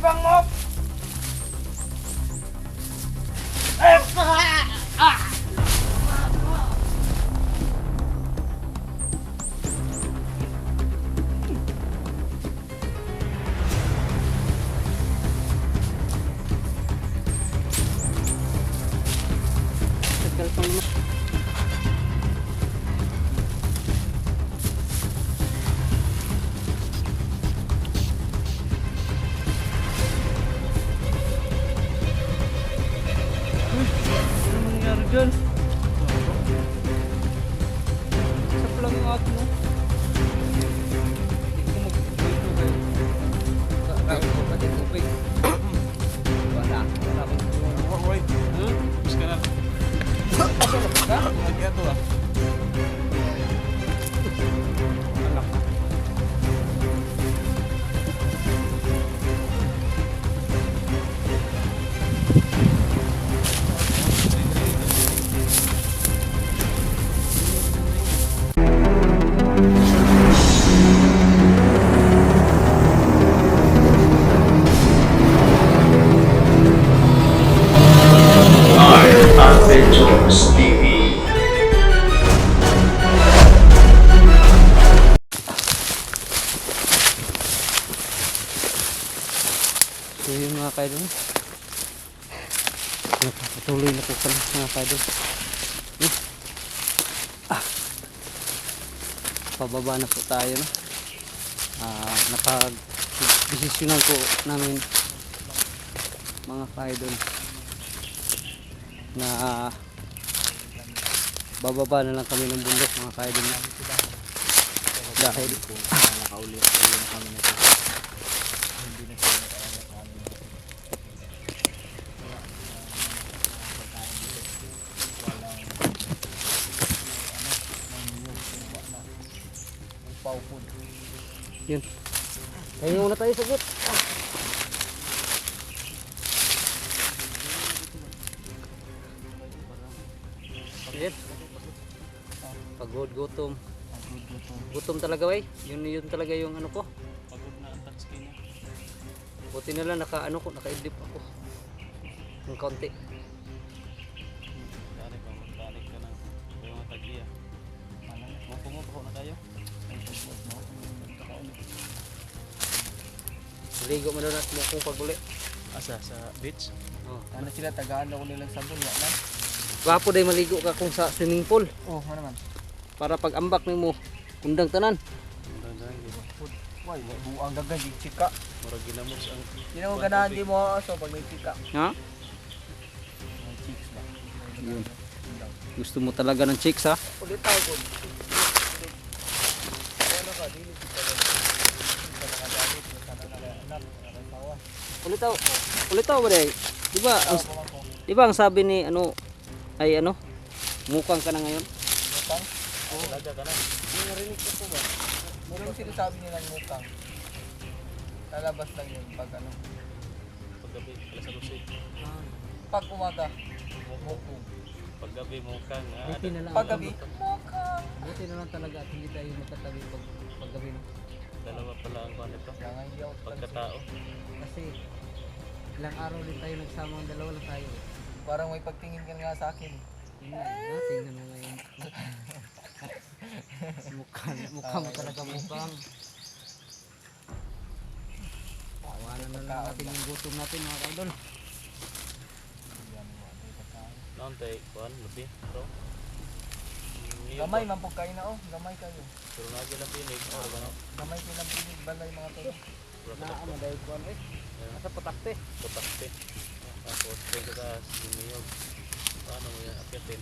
Ibang mo! Tagal pang naman. Ano nangyari dyan? Sap lang yung akin, no? Hindi ko pati tubig. Wala akong Uy, bus ka na. Lagi ato ah. Anak ka. Adventures TV. So yun mga kaidol, napatuloy na po pala mga kaidol. Pababa na po tayo, no? Napag-desisyonan po namin mga kaidol na bababa na lang kami ng bundok mga kaidol, dahil Nakaulit na kami na ito. Hindi na sila yun. Kaya muna tayo sagot. Yan. Pagod, gutom. Gutom talaga, wey. Yun talaga yung ano ko. Pagod na ang touch skin niya. Buti na lang nakaidlip ako. Ng kaunti. Dari pa, magbalik ka na. Kaya mga tag-iya. Mupo na tayo. Ligo mo daw natin mo kung paguli. Asa, sa beach? Oh. Ano sila, tagaan daw nilang sabon, ya lang. Gwapo day maligo ka kung sa swimming pool. Oh, ano man? Para pag ambak nimo kundang tanan. Why, buang dagan yung chika. Mura ginamos ang... Ginamo ganahan di mo aso pag may chika. Ha? May chicks ba? Yun. Gusto mo talaga ng chicks, ha? Ulit tayo ko. Ano ka, dili kita lang. Hindi ka nakadamit, hindi ka nakaanak, nakasawa. Ulitaw ba day? Diba ang sabi ni ano ay ano? Mukang ka na ngayon. Mukang? Oo. Talaga ka na. Hindi narinig ko po ba? Meron sinasabi nilang mukang. Lalabas lang yun pag ano. Paggabi, alas 12. Pag umaga, mukong. Paggabi, mukang. Buti na lang. Paggabi, mukang. Buti na lang talaga at hindi tayo magkatabi paggabi, no? Dalawa pala ang kwan ito. Pagkatao. Kasi ilang araw din tayo nagsama, ang dalawa lang tayo. Parang may pagtingin ka nga sa akin. Tingnan na ngayon. Mukha mo talaga mukhang. Tawanan na lang natin yung gutom natin mga kaidol. Noon tayo, kuhan, lupi. Ito. Gamay, mampog kayo na oh. Gamay kayo. Pero nagyan ang pinig. Gamay kayo ng pinig. Balay mga to. Naama dahil kuhan eh. Nasa patakte. Patakte. Tapos doon sa taas, lumiyog. Paano mo yan akyatin?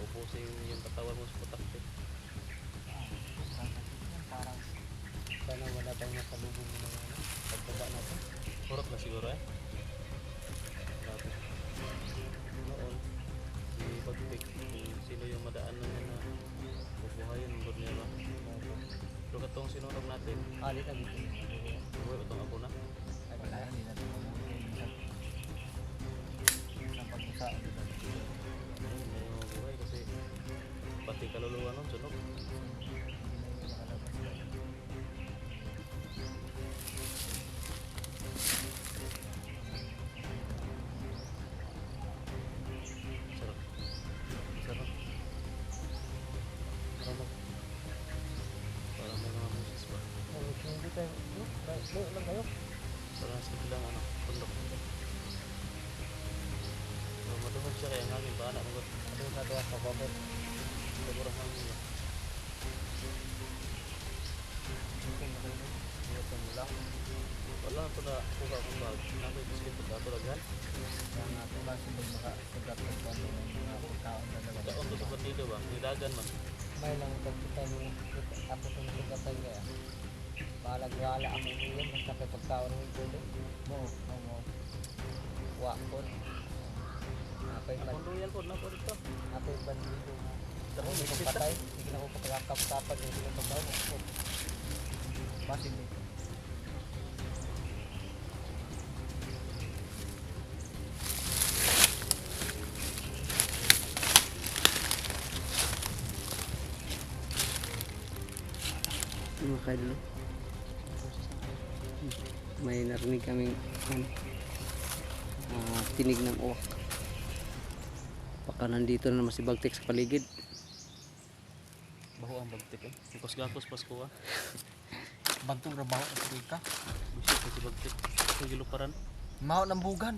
Upusin yung katawan mo sa patakte. Sana wala tayong nasalubong mo na pagbaba natin. Kurot na siguro eh. Grabe. Noon, si Pagpik, sino yung madaan na niya na bubuhayin doon niya ba? Pero katong sinunog natin, Alit ang ito. buhay utong ako na. Ay wala yan. Hindi natin mabuhay. Sa pag-usaan. Ayun, may mabuhay kasi pati kaluluwa nun, sunog. tayo. Layo lang kayo. Parang sa bilang ano, pundok. So, maduhod siya kaya ang hangin ba anak mo? Ano yung natuwa sa babot? Sobrang hangin ba? Okay na kayo. Ito nila. Wala ko na kuha kong bag. Nakoy biscuit ko dato lagyan. Kaya nga ito lang sila makasugat ng pano ng mga pagkaon na naman. Kaon to sa bandido ba? Nilagan man. May lang pagkita mo. Ako itong sugatan kaya. Balag-wala ako ngayon. Basta kay pagkaon ng ito. Mo. Wakon. Ako'y Akong duyan po na po dito. bandido. Pero Hindi ko biscuit patay. Hindi na ako pagkakap-kapat. Hindi ko pagkaon. Basin dito. Mga kaidol. May narinig kaming ano, tinig ng uwak. Baka nandito na naman si Bagtik sa paligid. Baho ang bagtik eh. Gakos pas ko ah. Bagtong rabaho at ka. Biscuit ko si bagtik. Sa giluparan. Maho ng bugan.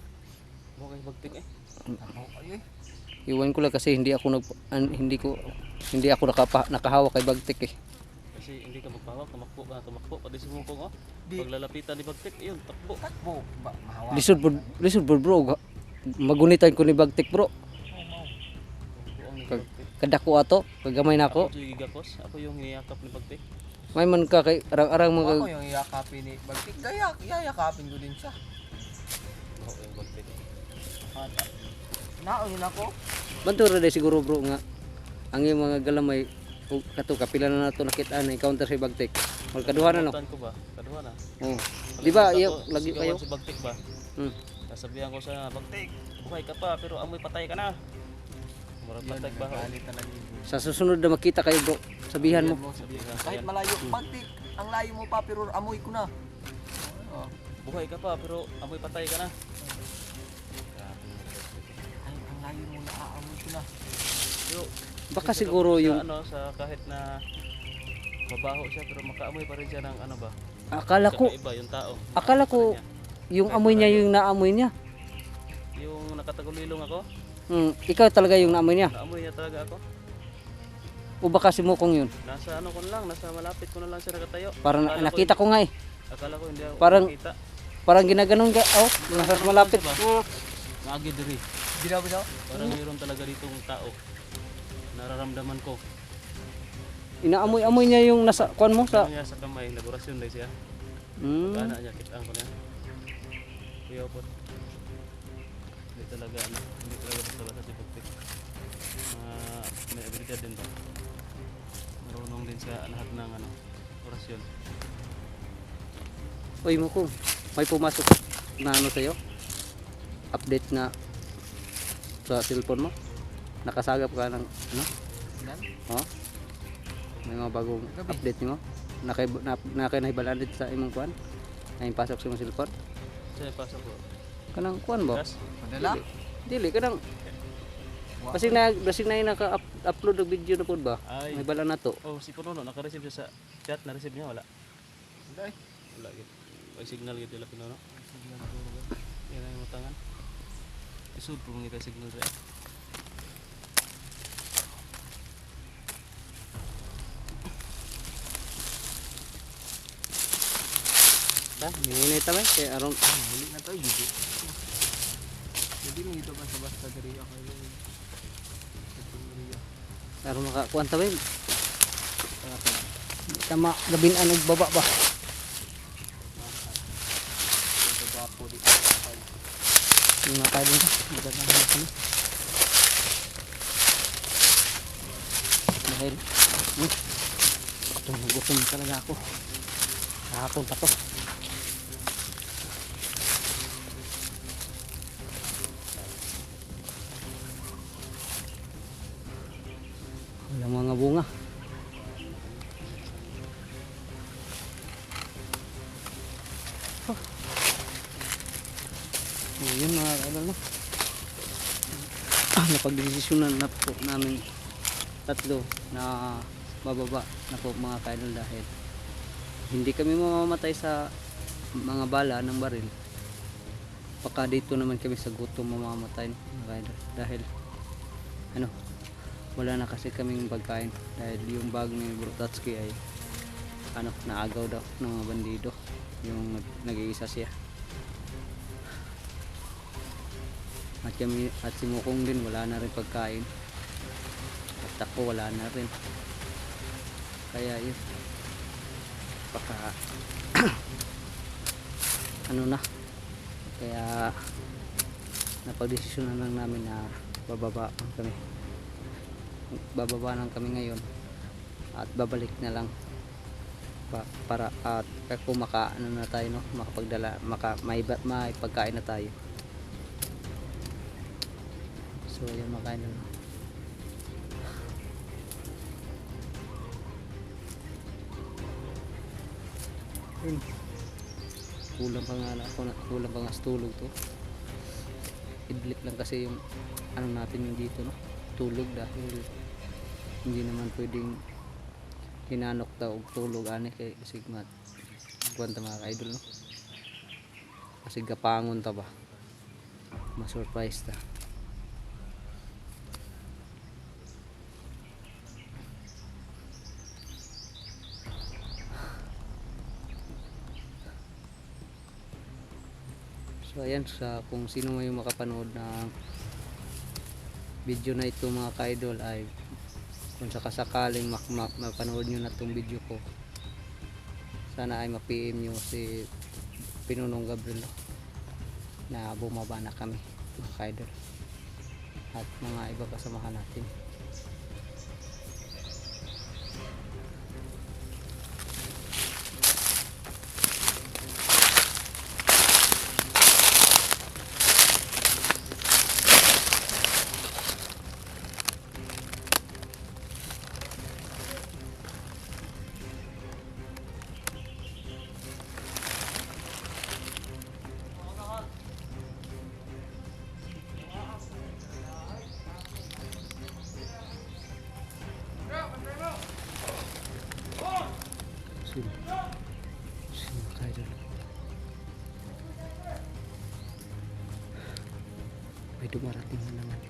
Baho kay bagtik eh. Maho kayo eh. Iwan ko lang kasi hindi ako nakahawak kay Bagtik eh. Kasi hindi ka magpahawak, tumakbo. Pati sumukong oh. Di- Paglalapitan ni bagtik, yun, takbo. Takbo. Mahawa. Lisod bro. Magunitan ko ni Bagtik bro. Buong ni Kag- bagtik. Kadako ato, kagamay na Ako ako. yung gigakos. Ako yung niyakap ni bagtik. May man ka kay arang-arang mga Ako yung iyakapin ni Bagtik. Yayakapin ko din siya. Baho yung bagtik. Ata. Naon ako. bantura day siguro bro nga ang iyong mga galamay kato kapila na nato nakita na encounter si Bagtik. Wal kaduha na no. Kalimutan ko ba? Kaduha na. Oh. Di ba Kalimutan iyo ko, lagi sigawan kayo? si bagtik ba? Hmm. Sasabihan ko sa bagtik, buhay ka pa pero amoy patay ka na. Murag patay ba? Nagalit talaga yun. Sa susunod na makita kayo bro, sabihan mo. Sabihan ko Kahit yan. malayo. Bagtik. Ang layo mo pa pero amoy ko na. Oh. Buhay ka pa pero amoy patay ka na. Ay, ang layo mo na aamoy ko na. Yo, Baka kasi siguro sa yung ano sa kahit na mabaho siya pero makaamoy pa rin siya ng ano ba? Kakaiba yung tao. akala ko yung amoy niya yung naamoy niya. Yung nakatagulilong ako, Ikaw talaga yung naamoy niya. naamoy niya talaga ako. O baka si Mukong yun. Nasa ano ko na lang, nasa malapit ko na lang siya nakatayo. Parang Akala nakita ko nga eh. Akala ko hindi ako Parang- nakita. Parang ginaganon ka. Oh, nasa malapit. Ba? Naagi diri. Binaw. Parang mayroon talaga ditong tao. Nararamdaman ko. Inaamoy-amoy niya yung nasa kuan mo sa. Sa niya sa kamay, laborasyon dahil siya. Mm. Ana niya kitaan ko niya. Kuya po. Hindi talaga ano, hindi talaga basta-basta si Pagtik. May abilidad din to. Marunong din sa lahat ng ano, orasyon. Uy Mukong, may pumasok na ano sa'yo? Update na sa cellphone mo? Nakasagap ka ng ano? Yan. Oh? May mga bagong Gabi. update mo? Nakinahibalaan dito sa imong kuan? Na yung pasok sa imong cellphone? Siya pasok ko. Kanang kuan ba? Gas? Padala. Dili, kanang basig na yung naka-upload ng video na po ba? Ay. May bala na to. Oh, si Punono, naka-receive siya sa chat, na-receive niya, wala. Ay. Wala gitu. May signal gitu la Punono. Yan ang utangan. Isud po mga signal rin. Ta, minginay ta ba? Kaya aron Huli na tayo. Hindi. Hindi mo ito basta-basta diri ako. aron makakuan ta ba? Tama gabin ano baba ba? Ito gwapo di. Yung mga kain ka. Magandang hanap kami. Dahil, gutom talaga ako. Kahapon pa to. Walang mga bunga. Yun mga kaidol no. Napagdesisyonan na po namin tatlo na bababa na po mga kaidol dahil hindi kami mamamatay sa mga bala ng baril. Baka dito naman kami sa gutom mamamatay mga idol. Dahil ano, wala na kasi kaming pagkain dahil yung bag ni Brutatski ay ano, naagaw daw ng mga bandido, yung nag-iisa siya. At kami at si Mukong din wala na rin pagkain, at ako wala na rin, kaya yun baka ano na, kaya napagdesisyonan lang namin na bababa lang kami ngayon at babalik na lang para at kung ano na tayo, no, makapagdala may pagkain na tayo. So yan, makain na. Kulang pa nga sa tulog to. Idlip lang kasi yung ano natin yung dito, no, tulog, dahil hindi naman pwedeng hinanok daw tulog ani kay sigmat kwanta mga idol, no, kasi gapangon ta ba, ma-surprise ta. So ayan, sa kung sino may makapanood ng video na ito mga ka-idol, ay kung sakasakaling mapanood nyo na itong video ko, sana ay ma-PM nyo si Pinunong Gabriel, no, na bumaba na kami mga ka-idol, at mga iba kasamahan natin. Sino ka-idol? May dumarating na naman.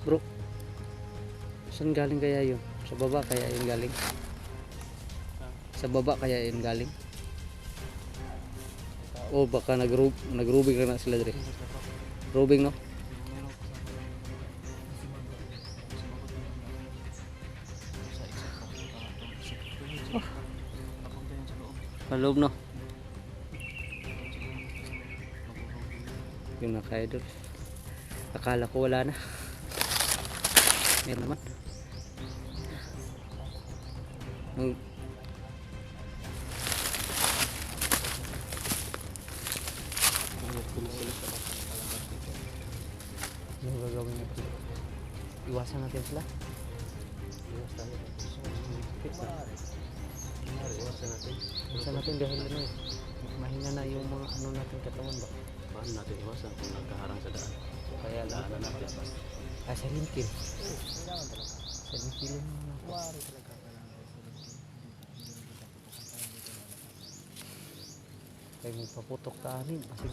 Bro, saan galing kaya yun? Sa baba kaya yun galing? Sa baba kaya yun galing? O baka nagrubing ka na sila dre. Rubing, no? Paloob, no? Yung mga ka-idol, akala ko wala na, meron naman. Yung gagawin natin, iwasan natin sila. Iwasan natin dahil ano, mahina na yung mga ano natin katawan ba? Paano natin iwasan kung nagkaharang sa daan? Kaya lang Daanan natin. sa linkin. Sa linkin lang. Kaya magpaputok ta anin kasi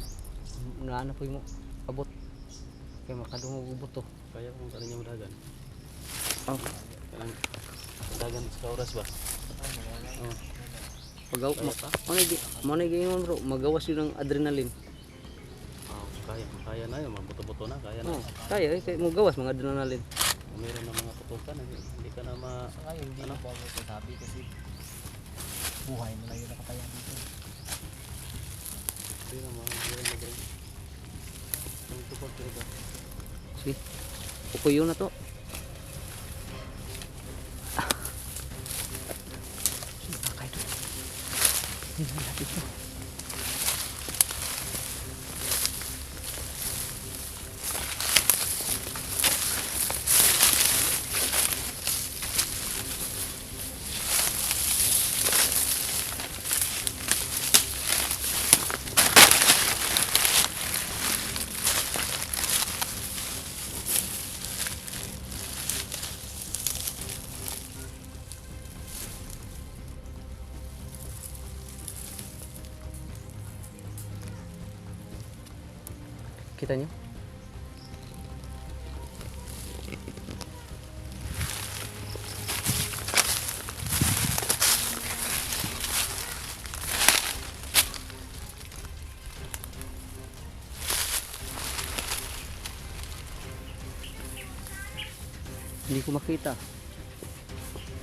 naana po yung abot. Kaya makadungog ubot to. Kaya kung saan niya madagan. Oh. Kailang dagan sa oras ba? Oh. Pagaw mo na giingon bro, magawas yun ng adrenaline. Oh, kaya na yun, mabuto-buto na, kaya na. Oh, kaya kay mo gawas mga adrenaline. Kung meron na mga putukan, hindi ka na Ngayon hindi na po ako sasabi kasi buhay mo na yun nakataya dito. Hindi na meron na gawin. Ang tupag talaga. See? Pupuyo na to. Sino ba kayo? Hindi na natin to. Kita nyo? Hindi ko makita.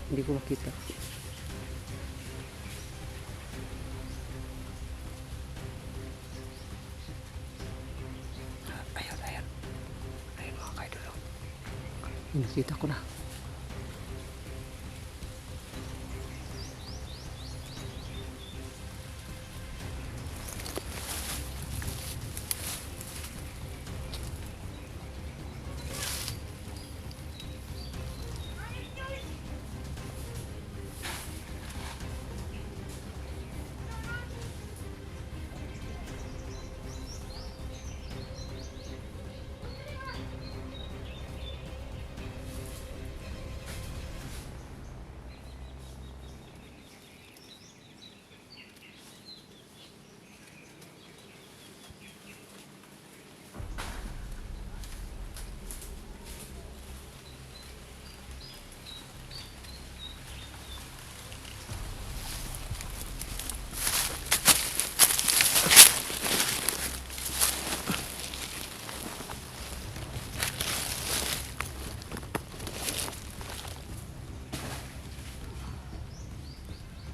Hindi ko makita. Ayan, ayan. Ayan mga kaidol. Nakita ko na.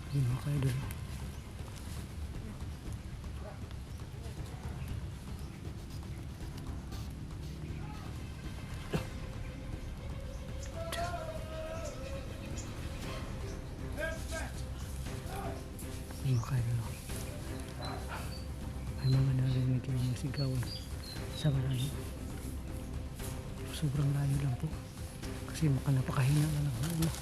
Yun mga kaidol. Yun mga kaidol. May mga narinig yung mga sigawan sa malayo. Sobrang layo lang po. Kasi napakahina na lang. Ano?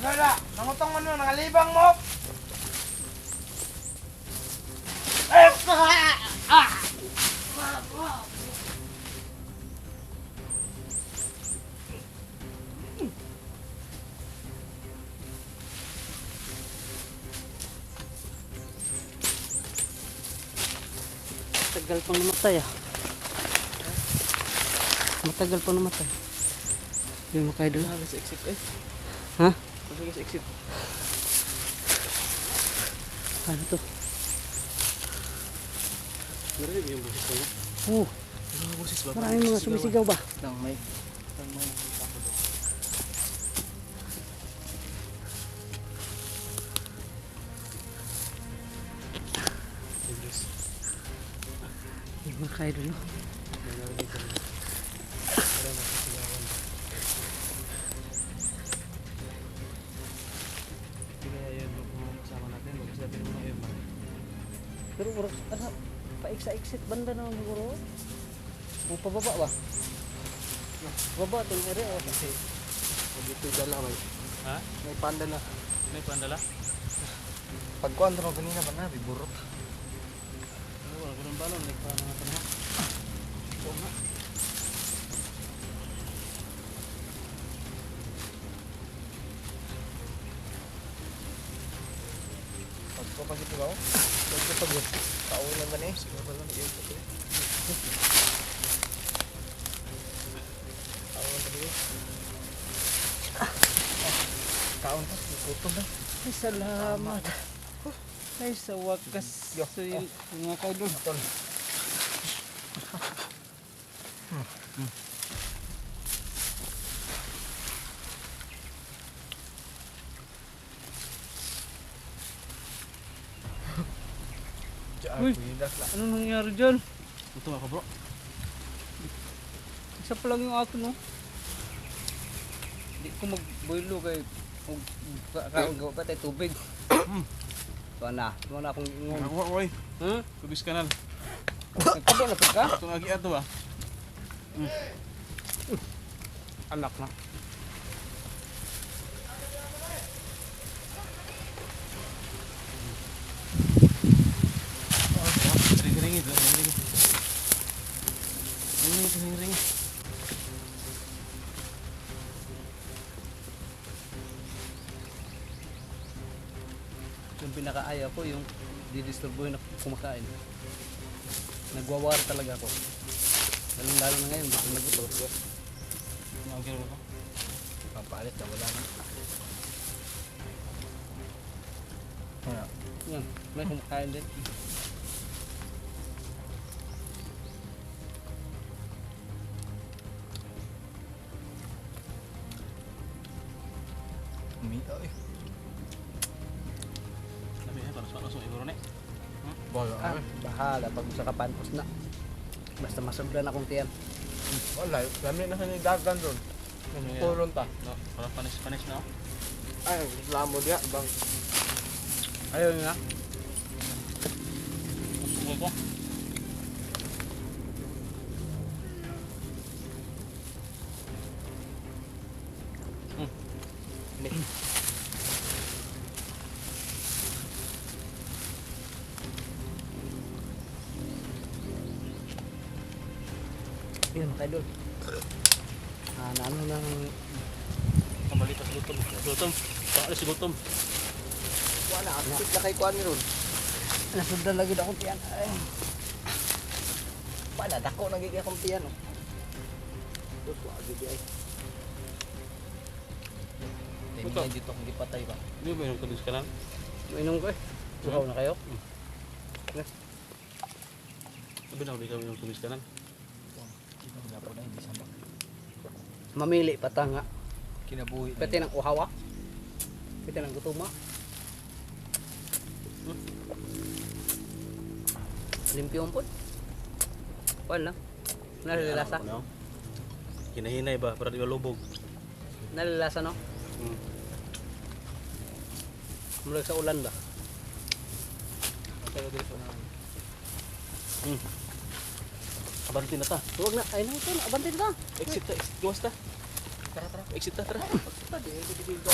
Wala, nangutong ano, nangalibang mo. Ay! Matagal pang namatay ah. Matagal pang namatay. Yung mga kaidol. Sa exit eh. Ha? Kasi sa exit. Ano to? Narinig yung boses ko. Oh, Ano ang boses ba? maraming mga sumisigaw ba? Nang may nakita ko doon. English. Yung mga kaidol, no? May narinig ko. Wala na sisigawan. Hindi kaya yun kung kasama natin. Magsasabi naman ngayon ba? Pero ano, pa-exit banda naman siguro. O pababa ba? Baba itong area o kasi Dito dala may. Ha? May panda na. May pandala? Pagkuhan ro kanina ba na biburot. Ano wala ko ng balon. Nagpa mga tanong. Oo nga. Pagko pag ito ba? Pagko pag kaulan man eh. Siguro lang iyo ko. Kaulan pa dito. Kaon pa, gutom na. ay salamat. Ay sa wakas. Yo. So yung mga kaidol. Tol. Uy. Uy, Ano nangyari dyan? Ito ako bro. Isa pa lang yung akin, no? Hindi ko mag-boilo kay kaon gawa pa tayo tubig. Tuwa na akong ingon. Ako oy. Ha? Tubis kanal. Nagkabo na to ka? Ito lagi ato ba? Anak na. Ring-ringit. Ring-ringit. Ring-ringit. Yung pinakaayaw ko, yung didisturbuhin na kumakain. Nagwawar talaga ako. Lalong-lalo na ngayon, gusto naguto. Nakagiro ko. papalit na wala na. Ayan. Yan, may kumakain din. Umita eh. Sabi niya, para sa langsung iguro na. Wala Ah, bahala pag sa kapantos na. Basta masabla na akong tiyan. Wala. Dami na sa dagan doon. Pulon ta. No, para panis na. Ay, reklamo dia. Bang. Ayaw nga. Sige ko. Yun, mga idol. Ano nang Kembali sa lutom. Lutom. Pakali si lutom. Wala. Asit na kay Kuan ron. nasabla lagi na akong tiyan. Ay, Wala. Dako nagiging akong piano. Tapos wala gigi ay. Hindi Ito. nga dito kung di patay ba? Hindi ba yung tubis ka lang? inom ko eh. Suhaw na kayo. Sabi na, hindi kami yung tubis ka lang. Wala po na. Hindi sama. Mamili pa ta nga. Kinabuhi. Pwede ng uhawa. Pwede ng gutuma. Limpyo po. Wala. Nalalasa. Ano? Hinahinay ba? Para di malubog. Nalalasa no? Mula sa ulan ba? Pero dito na. Abanti na ta. Huwag na. Ay na ito. Abantin ka. Exit ta. Gawas ta. Tara, tara. Exit ta. Tara. Pwede. Pwede dito.